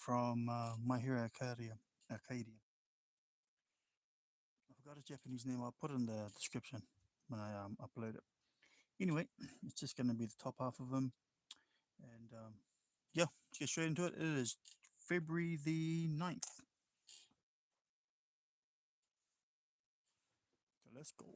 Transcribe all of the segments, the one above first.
from My Hero Academia. Arcadia. I forgot his Japanese name. I'll put it in the description when I upload it. Anyway, it's just going to be the top half of him. And yeah, let's get straight into it. It is February the 9th. So let's go.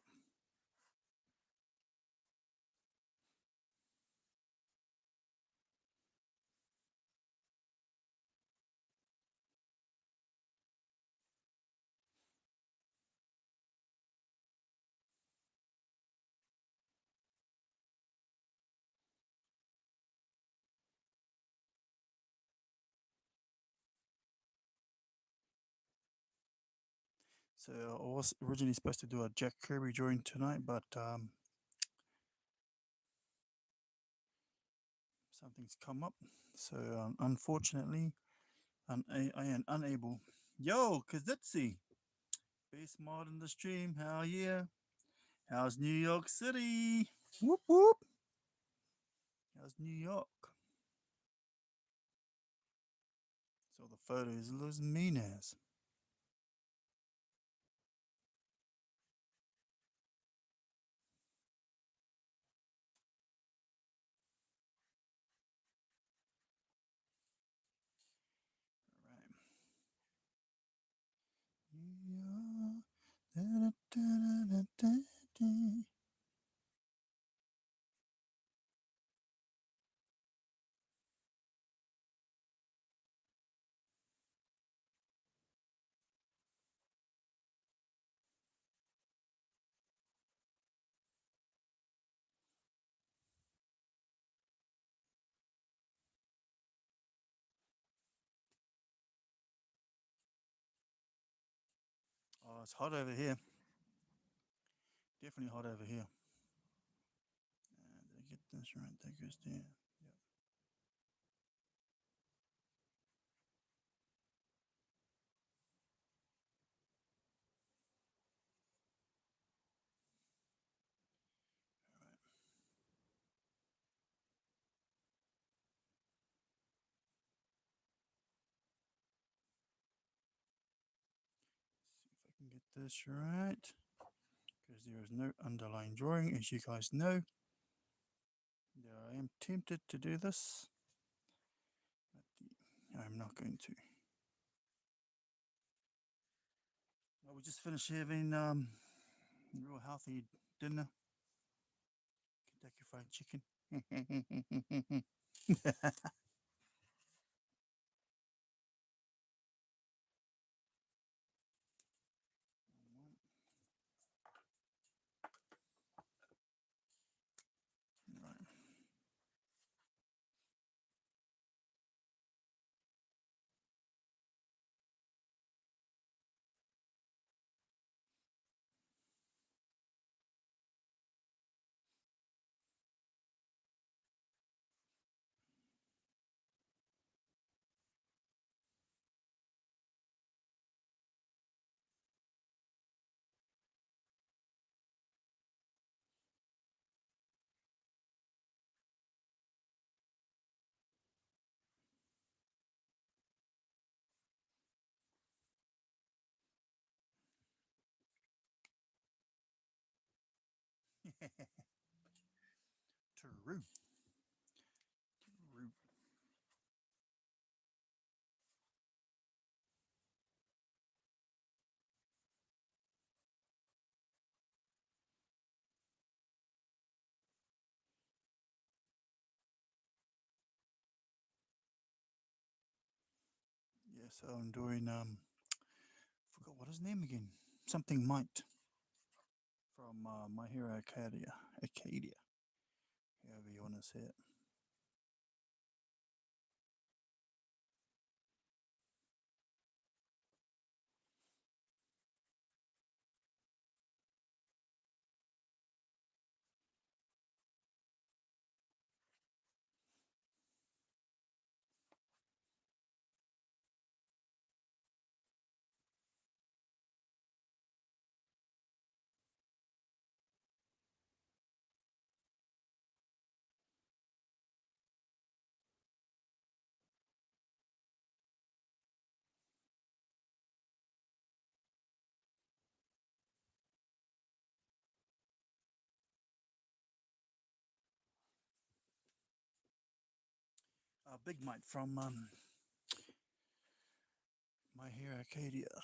So I was originally supposed to do a Jack Kirby drawing tonight, but something's come up. So unfortunately, I am unable. Yo, Kazitsi, Base Mod in the stream. Hell yeah. How's New York City? Whoop whoop. How's New York? So the photos looks mean as. All right. Oh, it's hot over here. Definitely hot over here. Did I get this right? That goes there. Yep. All right. See if I can get this right. Because there is no underlying drawing, as you guys know. There I am tempted to do this, but I'm not going to. Well, we just finished having real healthy dinner. Kentucky Fried Chicken. Right. True. True. Yeah, so I'm doing forgot what his name again. Something Might from My Hero Acadia. Acadia. However you want to say it. Big Mite from My Hero Acadia. I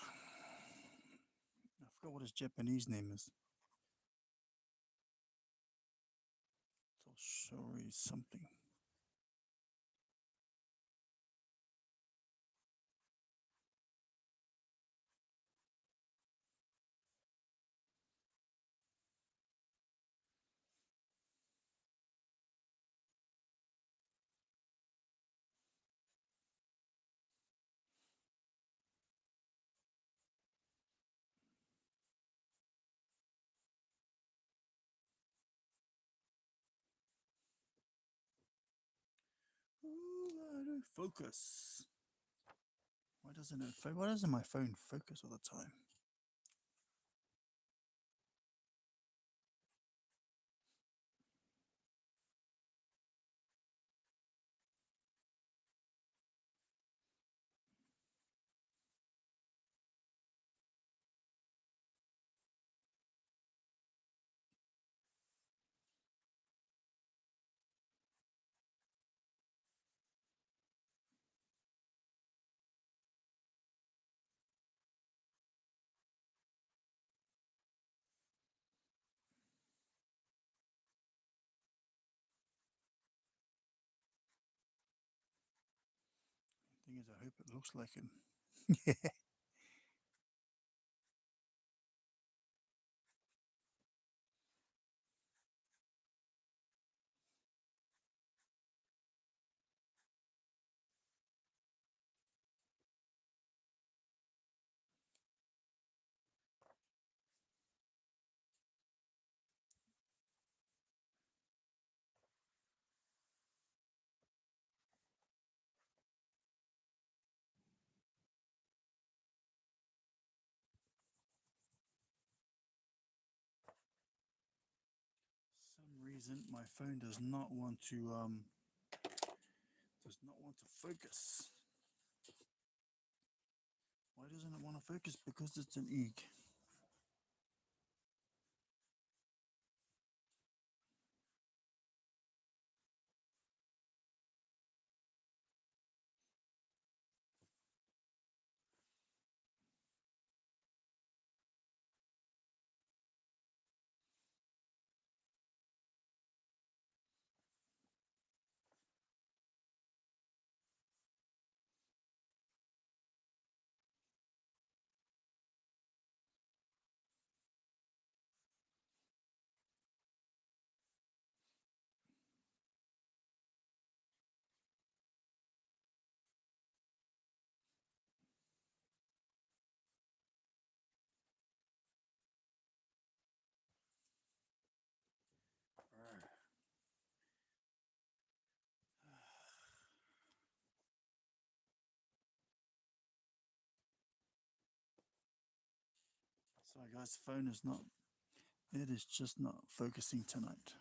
forgot what his Japanese name is. Toshori something. Ooh, I don't focus. Why doesn't it? Why doesn't my phone focus all the time? Thing is, I hope it looks like him. Some reason my phone does not want to focus. Why doesn't it want to focus? Because it's an egg. Sorry guys, the phone is not, it is just not focusing tonight.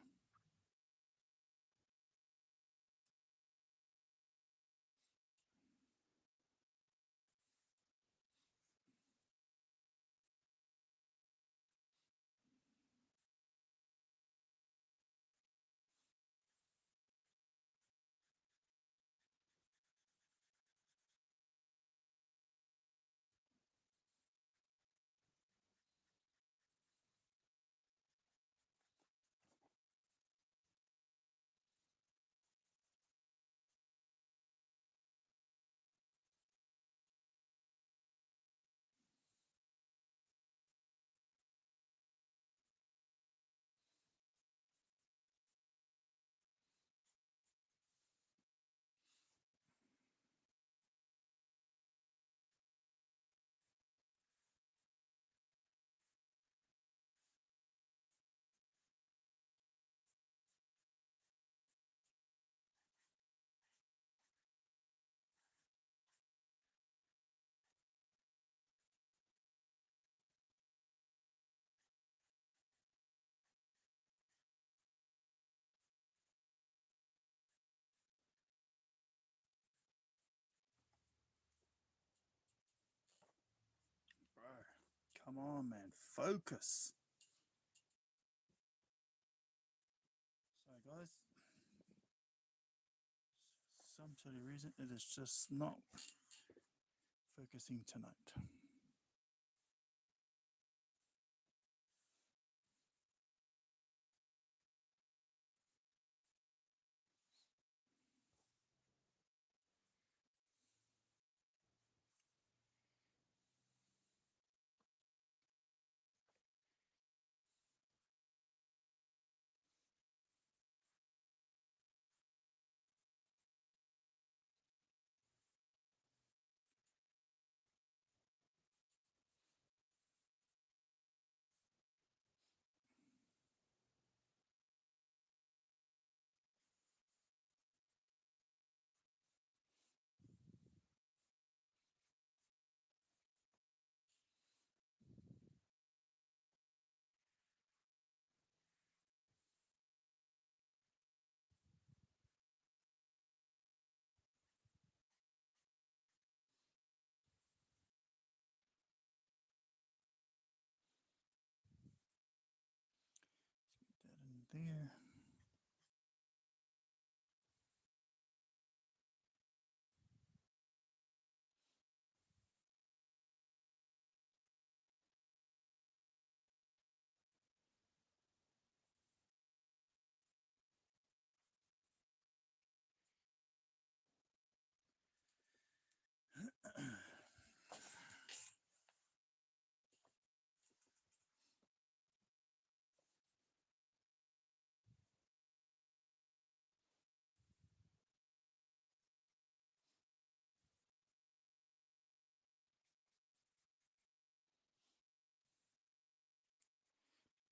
Bro, come on, man, focus. Sorry guys, some silly reason, it is just not focusing tonight. That in there.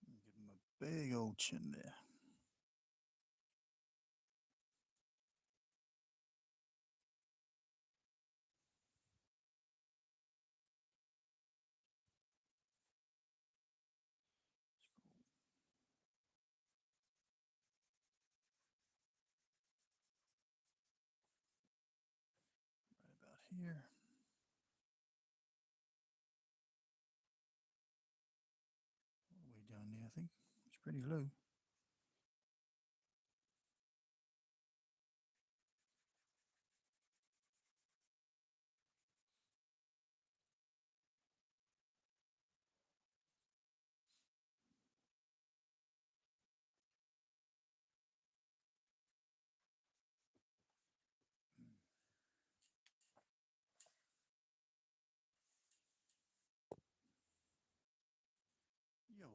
Give him a big old chin there. Right about here. All the way down there, I think. It's pretty low. Yo,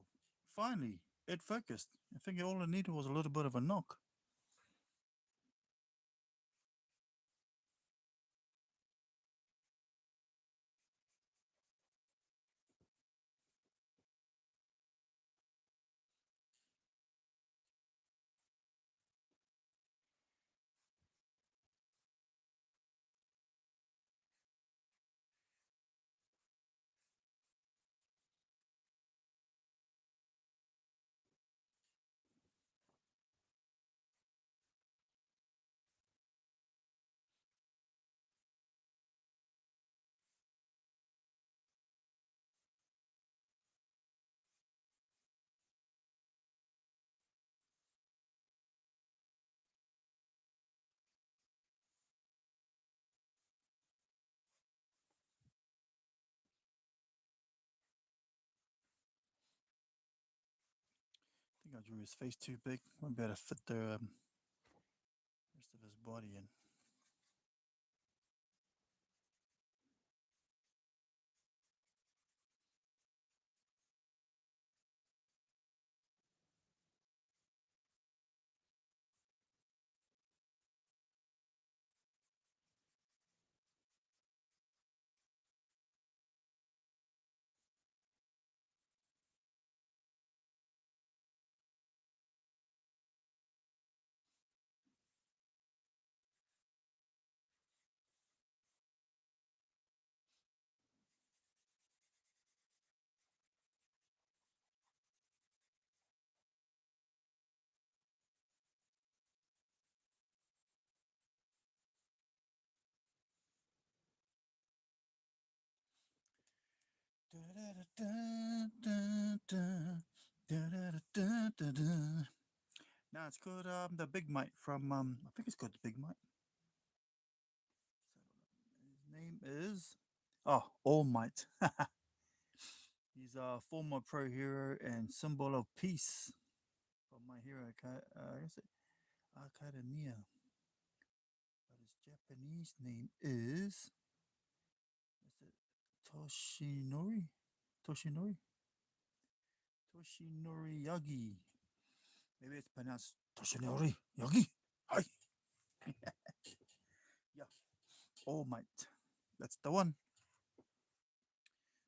finally, it focused. I think all it needed was a little bit of a knock. I think I drew his face too big. Might better fit the rest of his body in. Now it's called the Big Mite from I think it's called the Big Mite. name is All Might. He's a former pro hero and symbol of peace from My Hero is it Academia. But his Japanese name is it Toshinori? Toshinori? Toshinori Yagi. Maybe it's pronounced Toshinori Yagi. Hi. Yeah. All Might. That's the one.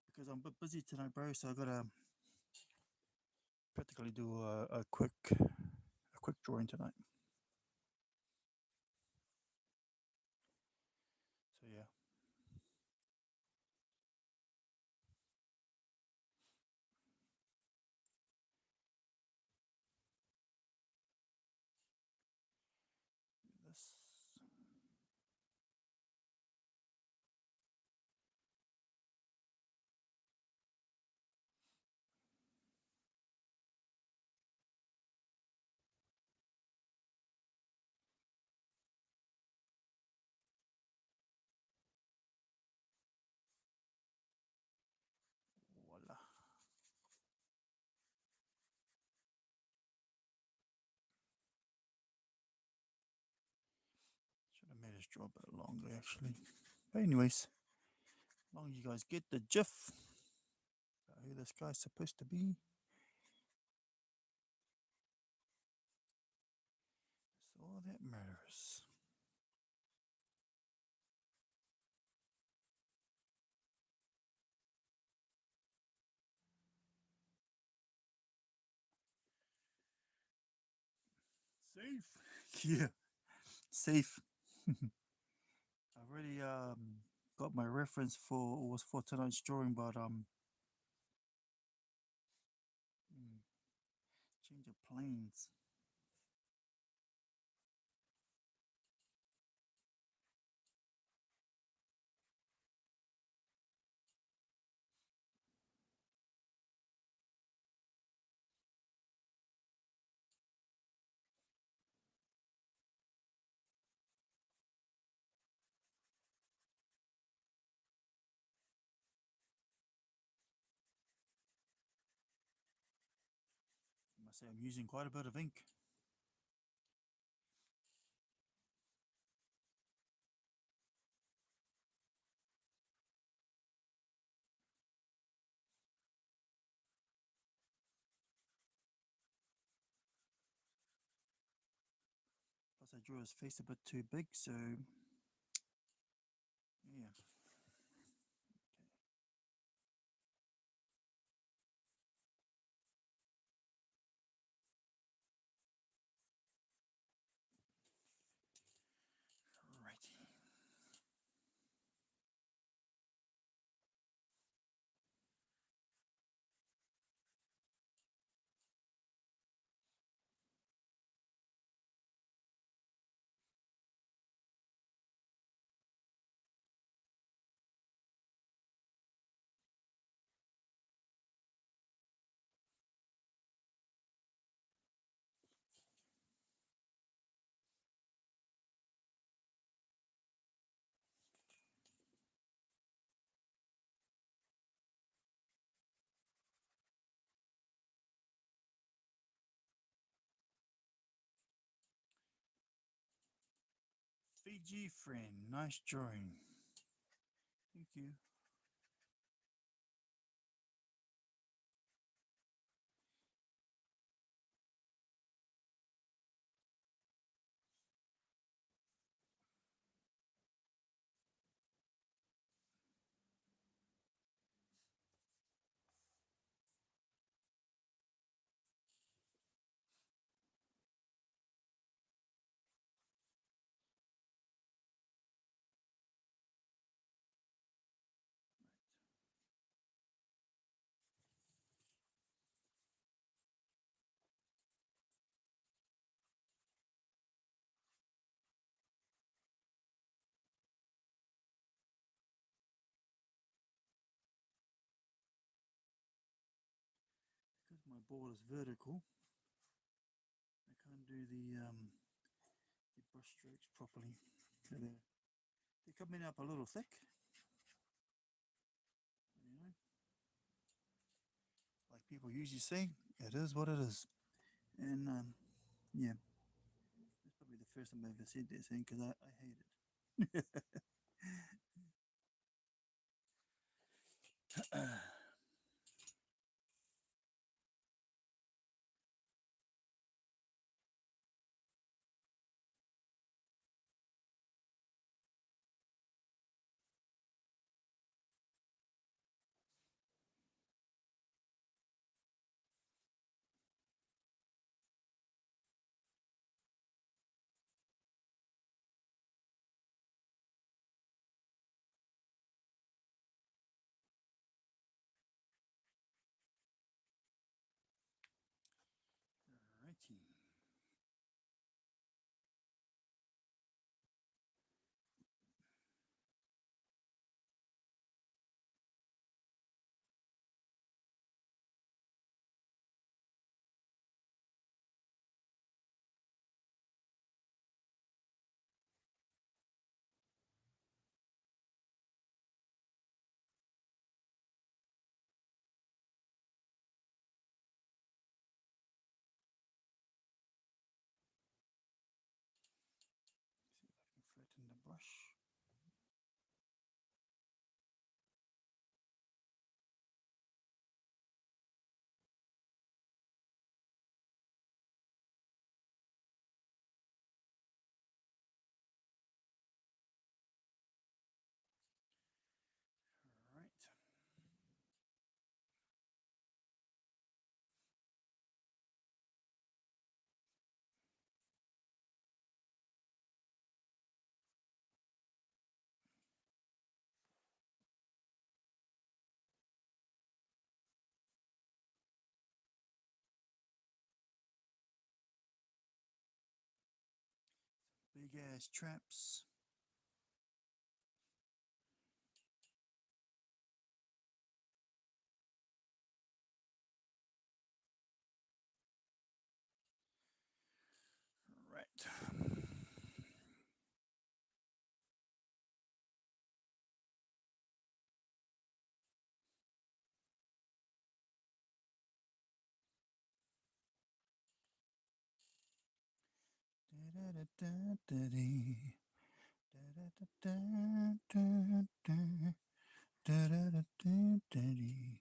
Because I'm a bit busy tonight, bro, so I gotta practically do a quick drawing tonight. So yeah. This voila. Should have made this draw a bit longer actually. But anyways, as long as you guys get the gif about who this guy's supposed to be, that's all that matters. Safe. Yeah. Safe. I've already got my reference for was for tonight's drawing, but change of planes. I must say I'm using quite a bit of ink. Plus I drew his face a bit too big, so yeah. Righty. Fiji friend, nice drawing. Thank you. Because my board is vertical, I can't do the brush strokes properly. So they're coming up a little thick. like people usually say, it is what it is. And yeah, it's probably the first time I ever said that thing because I hate it. Righty. See if I can flatten the brush. All right. Big ass traps. All right. Da-da-da-da-da-dee. Da-da-da-da-da-da. Da-da-da-da-da-dee.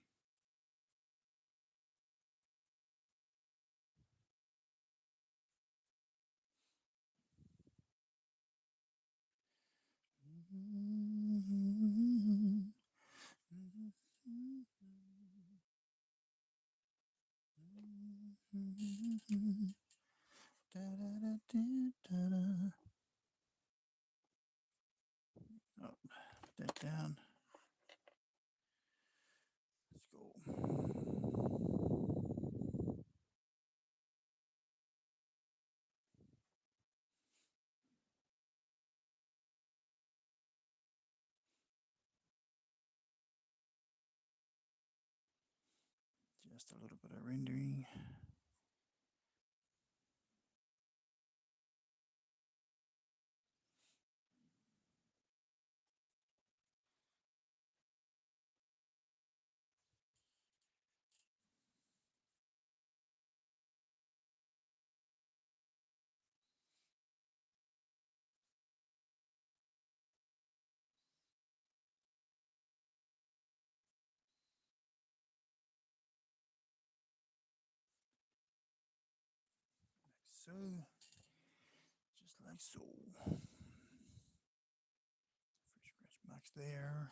Da-da-da-da-da-da. Oh, put that down. Let's go. Just a little bit of rendering. Like so. Just like so. Fresh scratch marks there.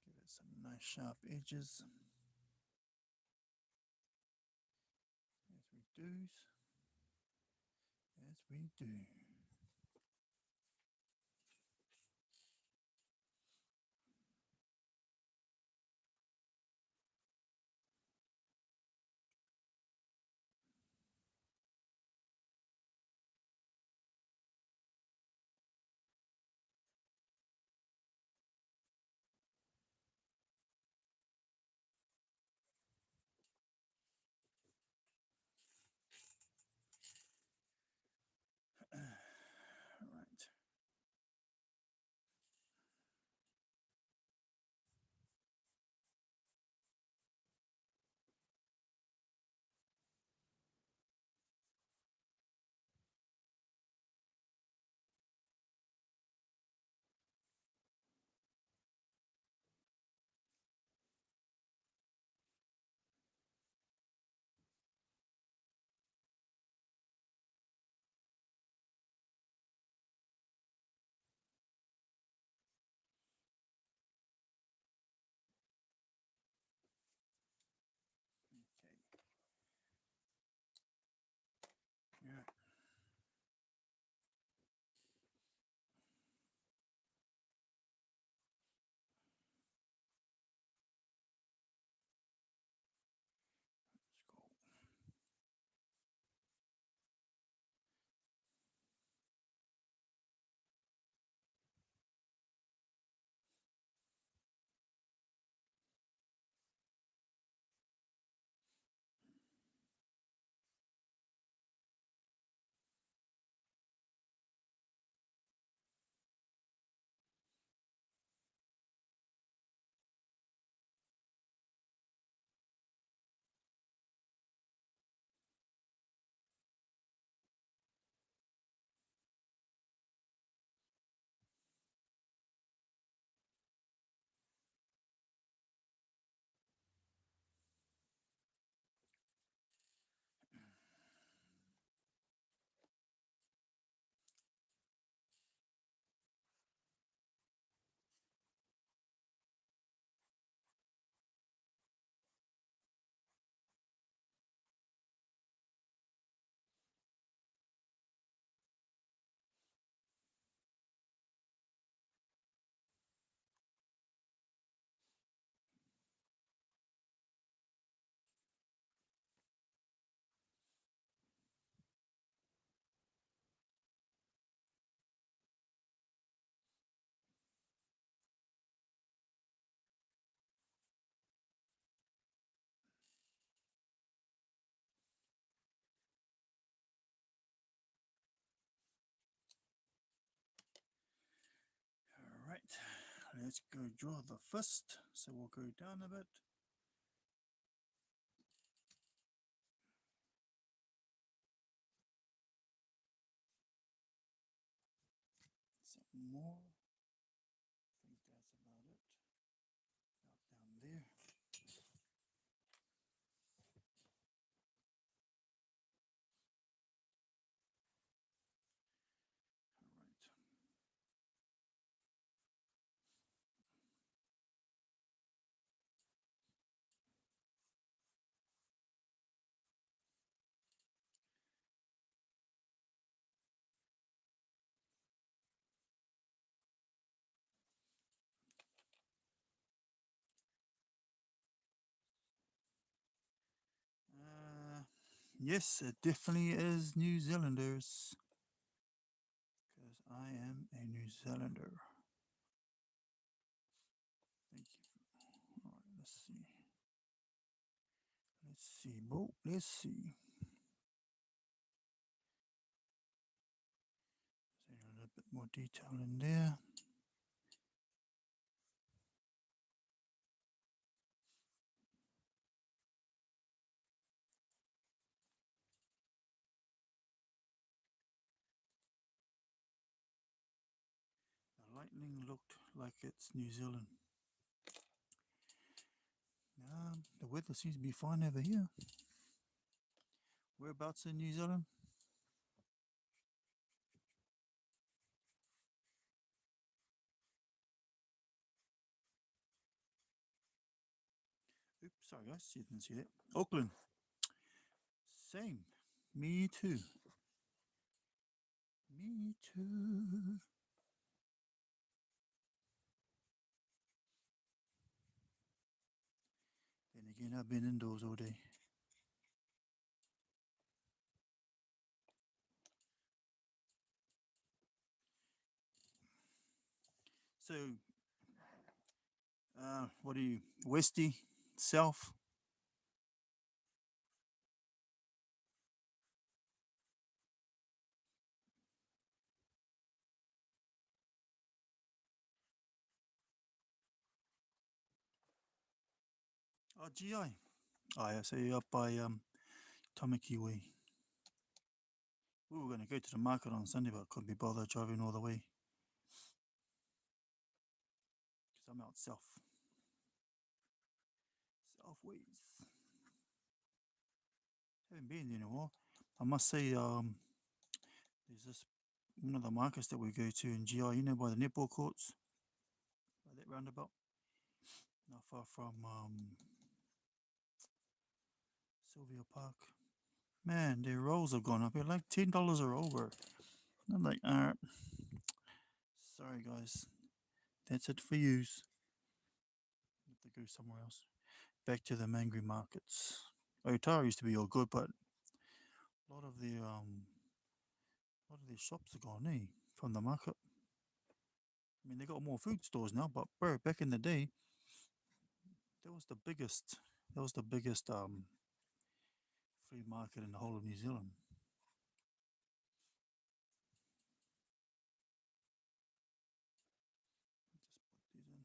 Give it some nice sharp edges. do's. Yes, we do. Right. Okay. Yeah. Let's go. All right. Let's go draw the first. So we'll go down a bit. Some more. I think that's about it. About down there. All right. Yes, it definitely is New Zealanders. Because I am a New Zealander. Thank you. All right, let's see. Let's see. Oh, let's see. There's a little bit more detail in there. The lightning looked like it's New Zealand. The weather seems to be fine over here. Whereabouts in New Zealand? Oops, sorry guys, you didn't see that. Auckland. Same. Me too. Me too. Then again, I've been indoors all day. So, what are you, Westy, South? Oh, GI. Oh, yeah, so you're up by Tamaki Way. We were going to go to the market on Sunday, but couldn't be bothered driving all the way because I'm out south. Southways. Haven't been there in a while. I must say, there's this one of the markets that we go to in GI, by the netball courts, by that roundabout, not far from Sylvia Park. Man, their rolls have gone up. They're like $10 or over. I'm like, sorry guys, that's it for yous. Have to go somewhere else. Back to the Mangry markets. Otara used to be all good, but a lot of the shops are gone, from the market. I mean, they got more food stores now, but bro, back in the day, that was the biggest. That was the biggest flea market in the whole of New Zealand. Just put these in.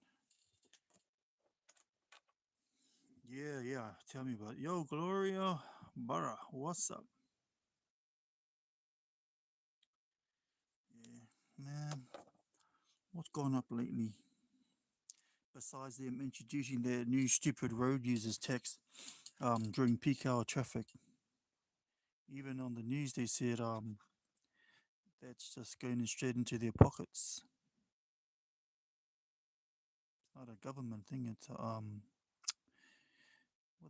Yeah, yeah. Tell me about it. Yo, Gloria Barra, what's up? Yeah, man. What's gone up lately? Besides them introducing their new stupid road users tax during peak hour traffic. Even on the news, they said that's just going straight into their pockets. It's not a government thing. It's what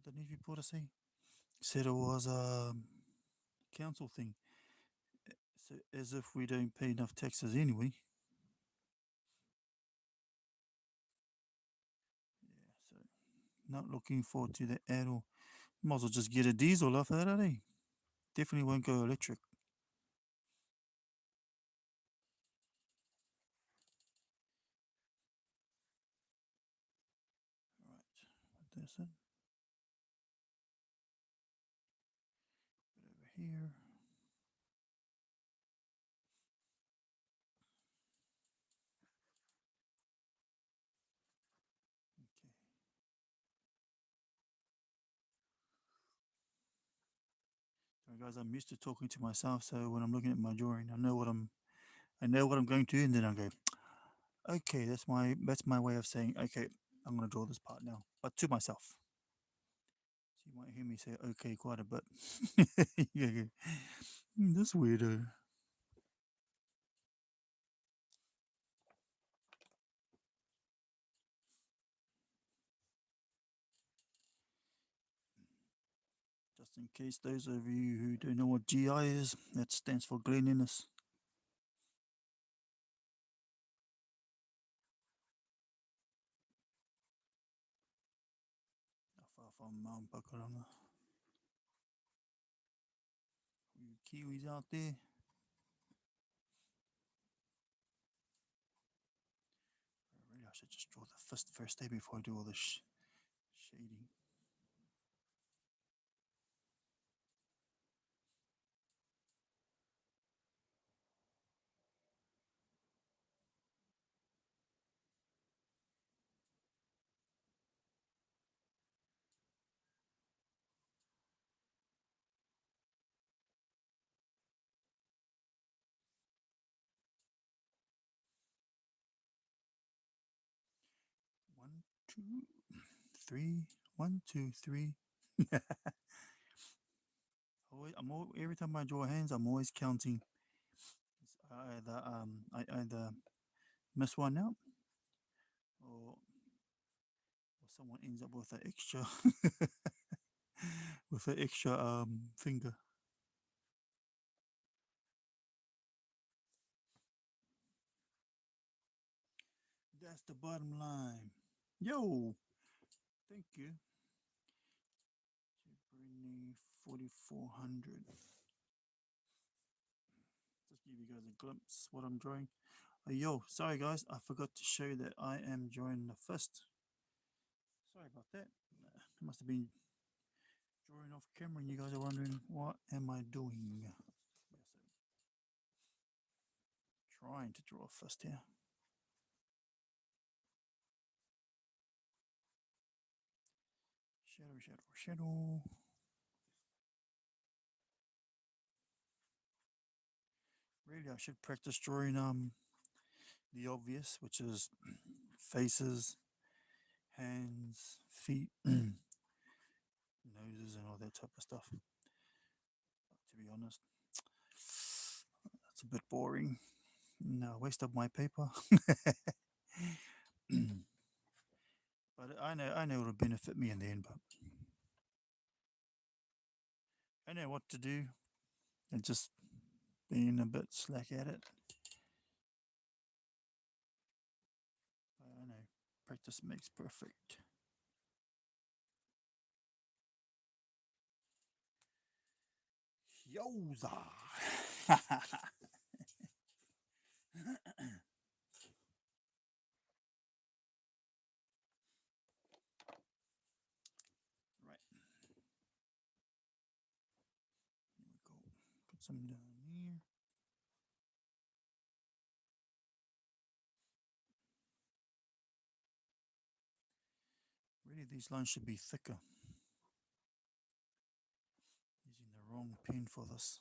the news reporter say? Said it was a council thing. So as if we don't pay enough taxes anyway. Yeah, so not looking forward to that at all. Might as well just get a diesel after that, eh? Definitely won't go electric. Right, put this in. Put over here. Okay. Sorry guys, I'm used to talking to myself, so when I'm looking at my drawing, I know what I'm going to, and then I go, okay, that's my way of saying, okay, I'm gonna draw this part now, but to myself. So you might hear me say okay quite a bit. Yeah, yeah. That's weirdo. Just in case those of you who don't know what GI is, that stands for cleanliness. Not far from Mount Pakuranga. You Kiwis out there? Really, I should just draw the first day before I do all this shading. 1, 2, 3. 1, 2, 3. Every time I draw hands, I'm always counting. I either miss one out, or someone ends up with an extra with an extra finger. What's the bottom line? Yo, thank you. Britney 4400. Just give you guys a glimpse what I'm drawing. Yo, sorry guys, I forgot to show you that I am drawing the fist. Sorry about that. I must have been drawing off camera and you guys are wondering what am I doing. Yes, I'm trying to draw a fist here. Shadow, shadow, shadow. Really, I should practice drawing the obvious, which is faces, hands, feet, noses, and all that type of stuff. But to be honest, that's a bit boring. No, waste of my paper. But I know it'll benefit me in the end. But I know what to do, and just being a bit slack at it. But I know practice makes perfect. Yoza. Right. Here we go. Put some down here. Really, these lines should be thicker. Using the wrong pen for this.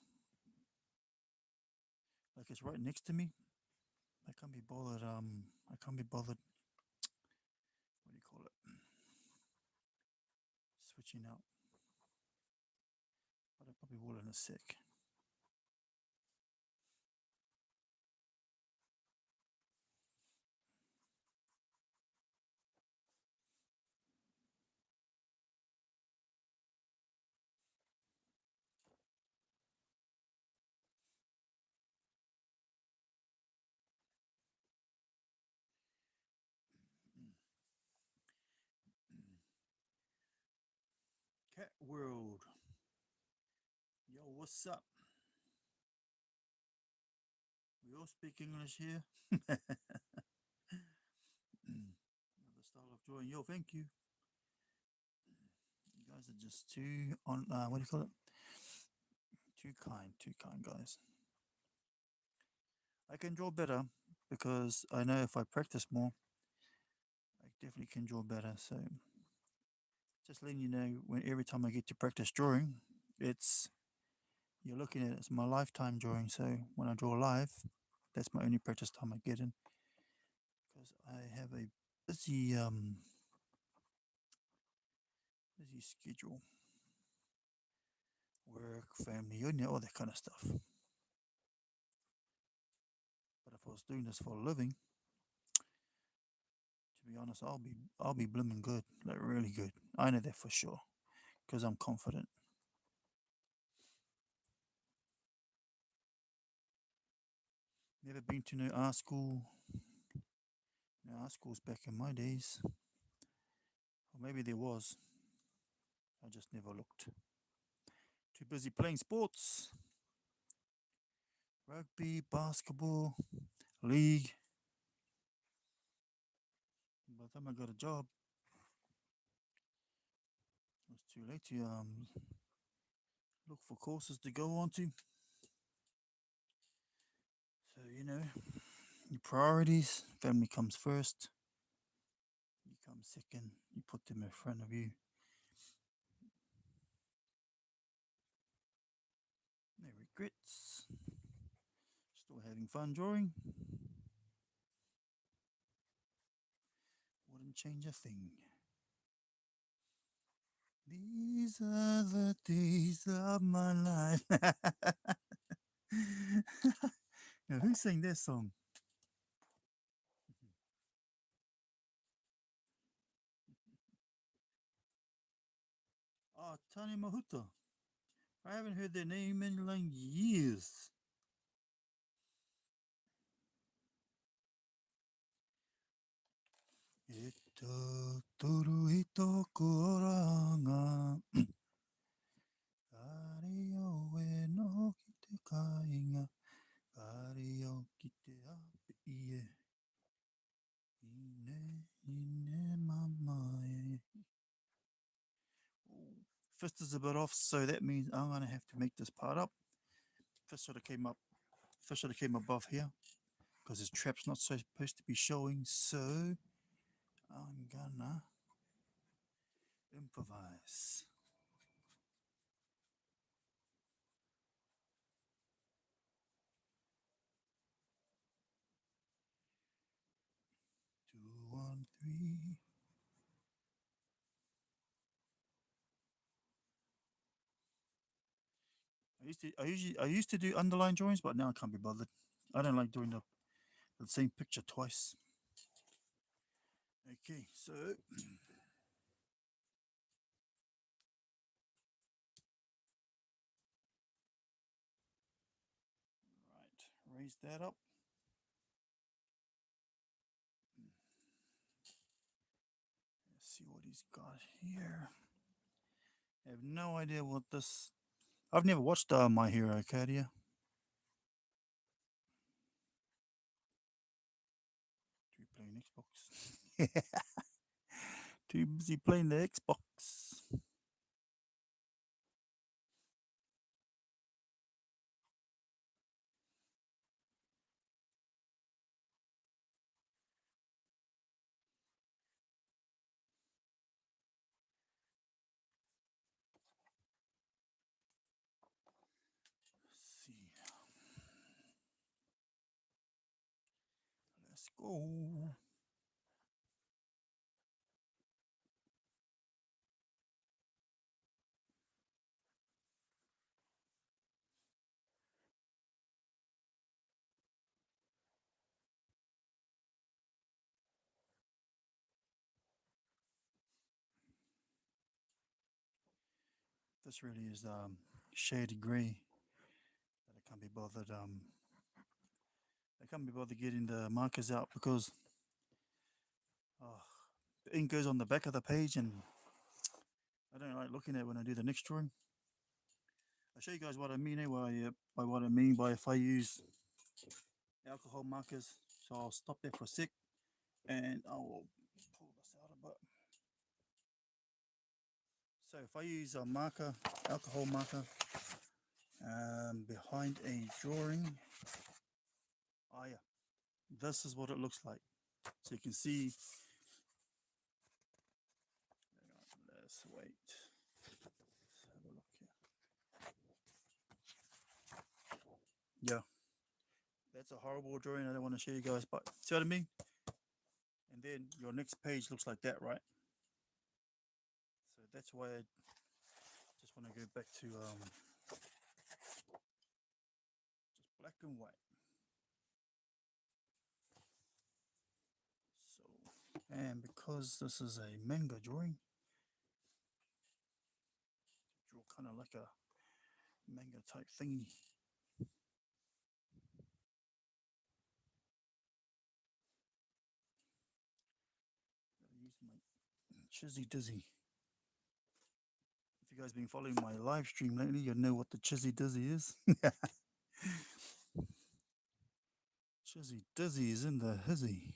Like it's right next to me. I can't be bothered. I can't be bothered. What do you call it? Switching out. But I probably will in a sec. Cat World. Yo, what's up? We all speak English here. Another style of drawing. Yo, thank you. You guys are just too on. What do you call it? Too kind, guys. I can draw better because I know if I practice more, I definitely can draw better. So, just letting you know, when every time I get to practice drawing, it's you're looking at it as my lifetime drawing. So when I draw live, that's my only practice time I get in because I have a busy schedule, work, family, you know, all that kind of stuff. But if I was doing this for a living, to be honest, I'll be blooming good, like really good. I know that for sure because I'm confident. Never been to no art school. No art schools back in my days, or maybe there was. I just never looked. Too busy playing sports, rugby, basketball, league. By the time I got a job, it was too late to look for courses to go on to. So your priorities, family comes first. You come second. You put them in front of you. No regrets. Still having fun drawing. Wouldn't change a thing. These are the days of my life. Now, who sang that song? Oh, Tani Mahuta. I haven't heard their name in like years. Ito turu ito kuranga. Kario e no kite kainga. Kario kite ape ie. Ine ine mama e. Fist is a bit off, so that means I'm gonna have to make this part up. Fist should have came up. Fist should have came above here because his trap's not supposed to be showing. So I'm gonna improvise. Two, one, three. I used to do underline drawings, but now I can't be bothered. I don't like doing the same picture twice. Okay, so right, raise that up. Let's see what he's got here. I have no idea what this. I've never watched My Hero Academia. Too playing Xbox. Too busy playing the Xbox. Let's see. Let's go. This really is shady grey that I can't be bothered. I can't be bothered getting the markers out because the ink goes on the back of the page, and I don't like looking at it when I do the next drawing. I'll show you guys what I mean by what I mean by if I use alcohol markers. So I'll stop there for a sec, and I will pull this out a bit. So if I use a marker, alcohol marker, behind a drawing, oh yeah, this is what it looks like. So you can see, let's wait, let's have a look here. Yeah, that's a horrible drawing. I don't want to show you guys, but see what I mean? And then your next page looks like that, right? So that's why I just want to go back to just black and white. So, and because this is a manga drawing, draw kind of like a manga type thingy. Gotta use my chizzy dizzy. If you guys been following my live stream lately, you know what the chizzy dizzy is. Chizzy dizzy is in the hizzy.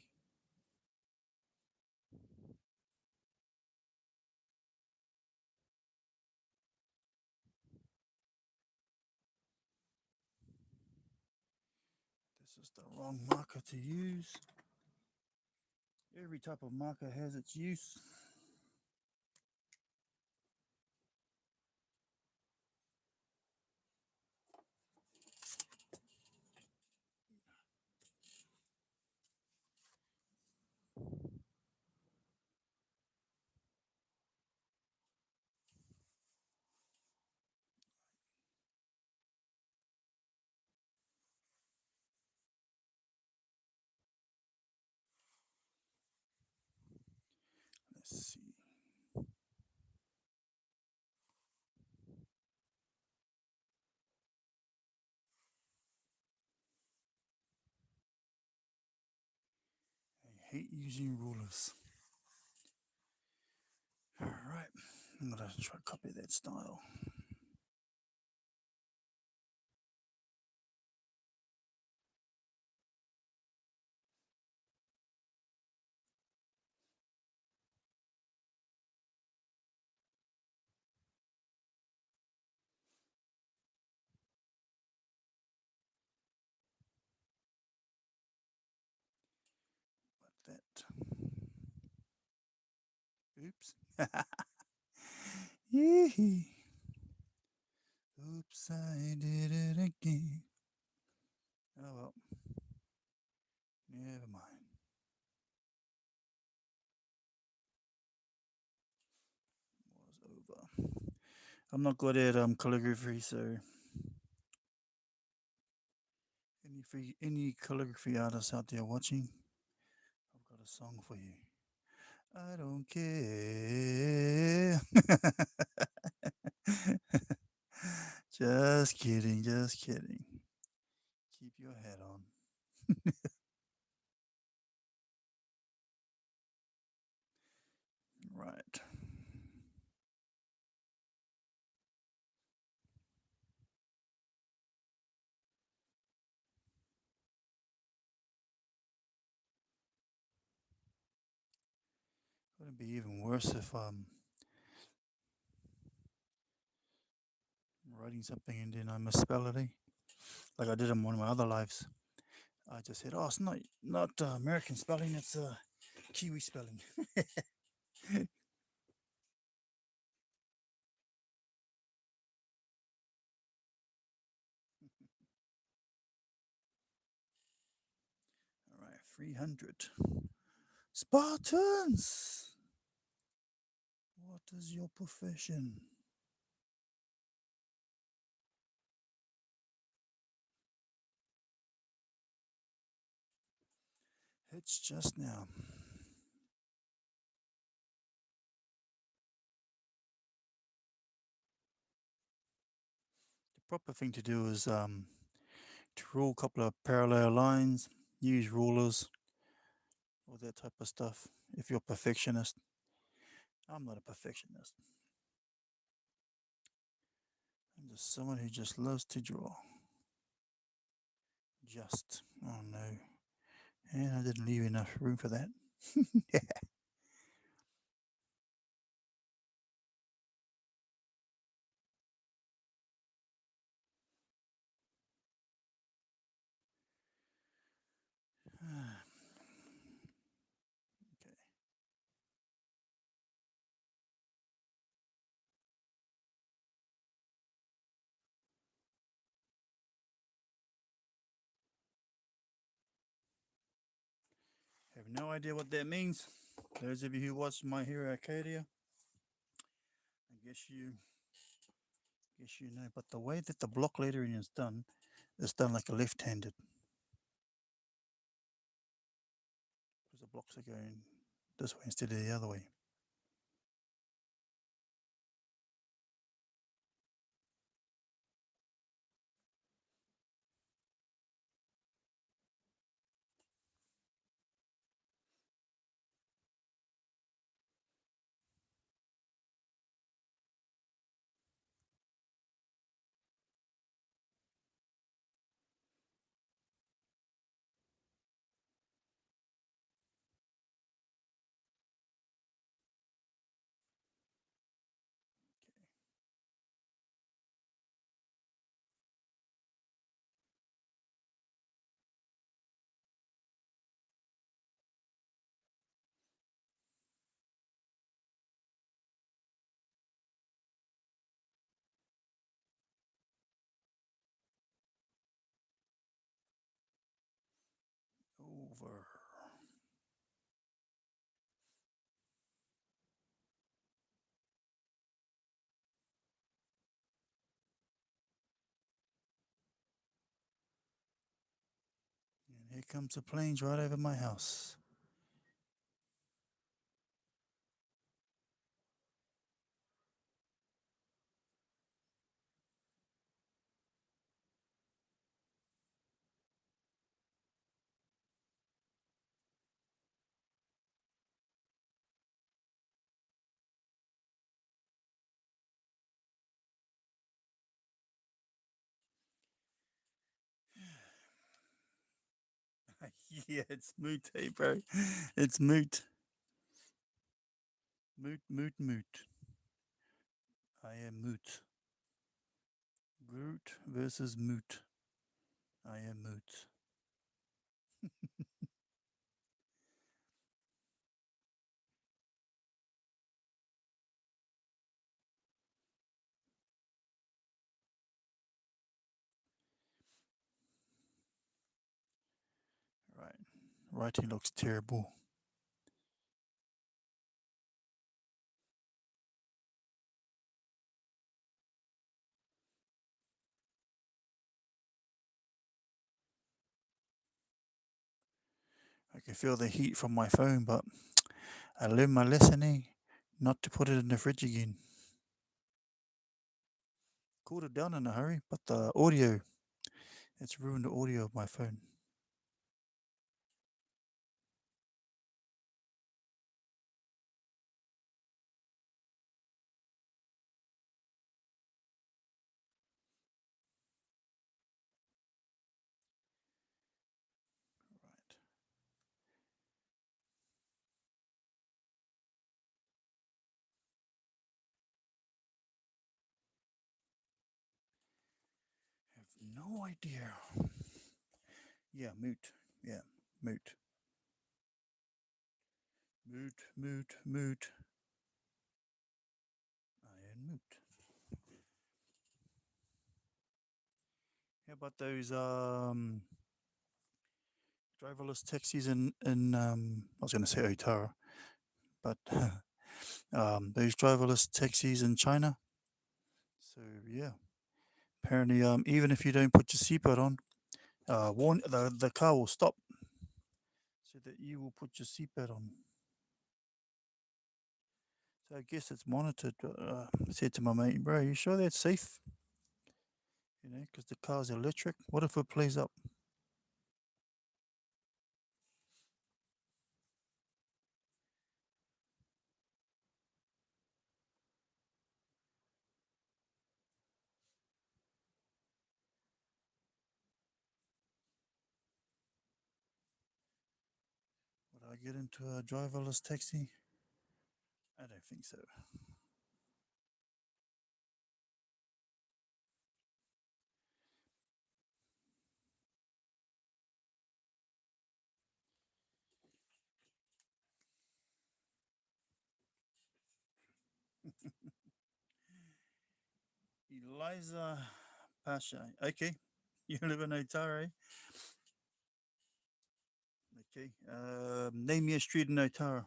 This is the wrong marker to use. Every type of marker has its use. Let's see. I hate using rulers. I'm gonna try to copy that style. But that. Oops. Yee. Oops, I did it again. Oh well. Never mind. Was over. I'm not good at calligraphy, so any calligraphy artists out there watching, I've got a song for you. I don't care. Just kidding, just kidding. Keep your head on. Right. Wouldn't it be even worse if I'm writing something and then I misspell it, eh? Like I did in one of my other lives. I just said, "Oh, it's not American spelling; it's Kiwi spelling." All right, 300 Spartans. What is your profession? It's just now. The proper thing to do is to rule a couple of parallel lines, use rulers, all that type of stuff. If you're a perfectionist, I'm not a perfectionist. I'm just someone who just loves to draw. Just. Oh no. And I didn't leave enough room for that. Okay. I have no idea what that means. Those of you who watch My Hero Academia, I guess you know. But the way that the block lettering is done like a left-handed, because the blocks are going this way instead of the other way. Over. And here comes the planes right over my house. Yeah, it's moot, hey, bro. It's moot. Moot, moot, moot. I am moot. Groot versus moot. I am moot. Right. Writing looks terrible. I can feel the heat from my phone, but I learned my lesson, eh? Not to put it in the fridge again. Cooled it down in a hurry, but the audio, it's ruined the audio of my phone. Right. I have no idea. Yeah, moot. Yeah, moot. Moot, moot, moot. I am moot. How about those driverless taxis in I was gonna say Otara, but those driverless taxis in China. So yeah, apparently even if you don't put your seatbelt on, warn the car will stop so that you will put your seatbelt on. So I guess it's monitored. I said to my mate, bro, you sure that's safe? You know, because the car's electric. What if it plays up? Would I get into a driverless taxi? I don't think so. Eliza Pasha. Okay. You live in Otara. Okay. Name me a street in Otara.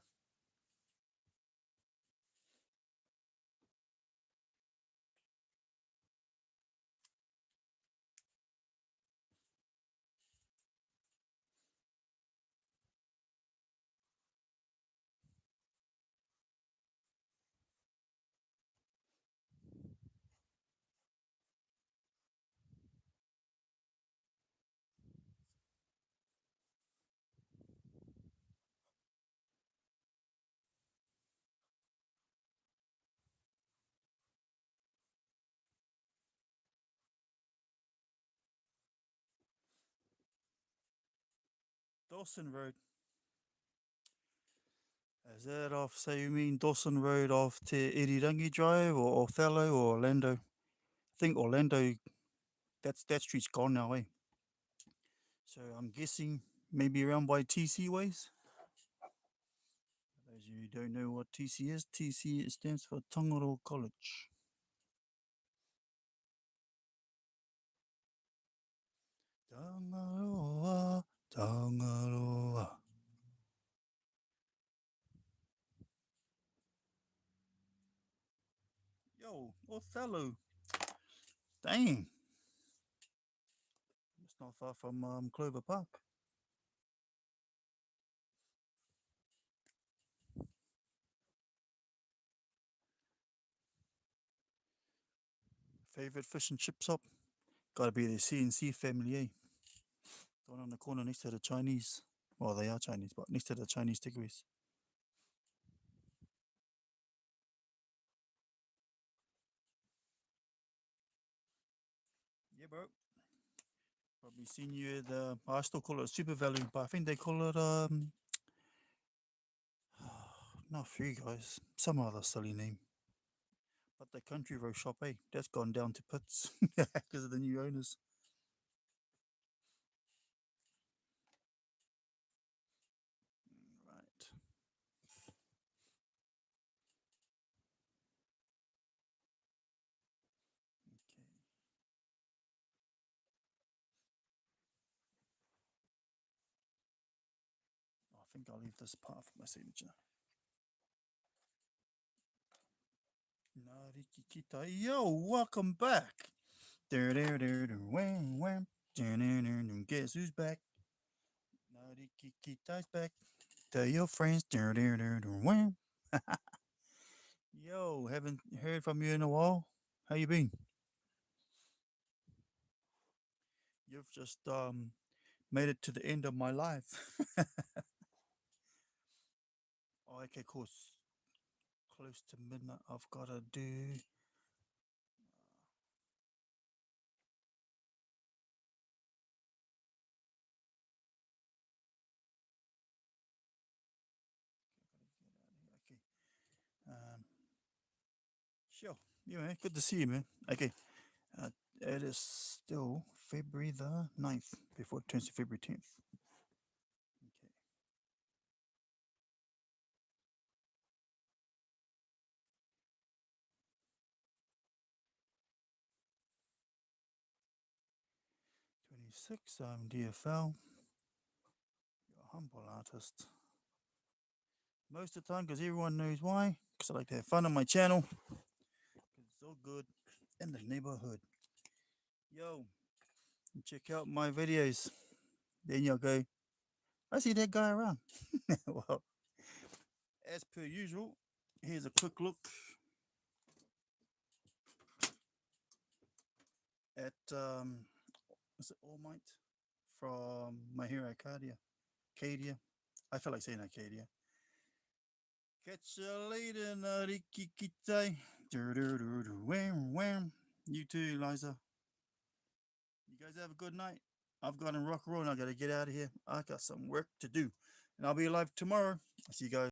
Dawson Road. Is that off, so you mean Dawson Road off to Irirangi Drive or Othello or Orlando? I think Orlando, that street's gone now, eh? So I'm guessing maybe around by TC Ways. For those of you who don't know what TC is, TC stands for Tongaro College. Tangaroa, Tangaroa. Yo, Othello. Dang. It's not far from Clover Park. Favorite fish and chip shop? Gotta be the C&C family, eh? The one on the corner next to the Chinese. Well, they are Chinese, but next to the Chinese takeaways. Yeah, bro. Probably seen you at the. I still call it Super Value, but I think they call it not Free Guys, some other silly name. But the Country Road shop, that's gone down to pits because of the new owners. Right. Okay. I think I'll leave this part for my signature. Narikikita. Yo, welcome back. Guess who's back? Narikikita's back. Tell your friends. Yo, haven't heard from you in a while. How you been? You've just made it to the end of my life. Oh, okay, cool. Close to midnight. I've got to do. Okay. Um, sure. Yeah, man. Good to see you, man. Okay. It is still February the 9th before it turns to February 10th. Okay. 26. I'm DFL. You're a humble artist. Most of the time, because everyone knows why. Because I like to have fun on my channel. It's so good in the neighborhood. Yo, check out my videos. Then you'll go, I see that guy around. Well, as per usual, here's a quick look at is it All Might from My Hero Acadia. Acadia. I feel like saying Acadia. Catch you later, Narikikite. Wham, wham. You too, Eliza. You guys have a good night. I've got to rock and roll and I got to get out of here. I got some work to do. And I'll be alive tomorrow. I'll see you guys.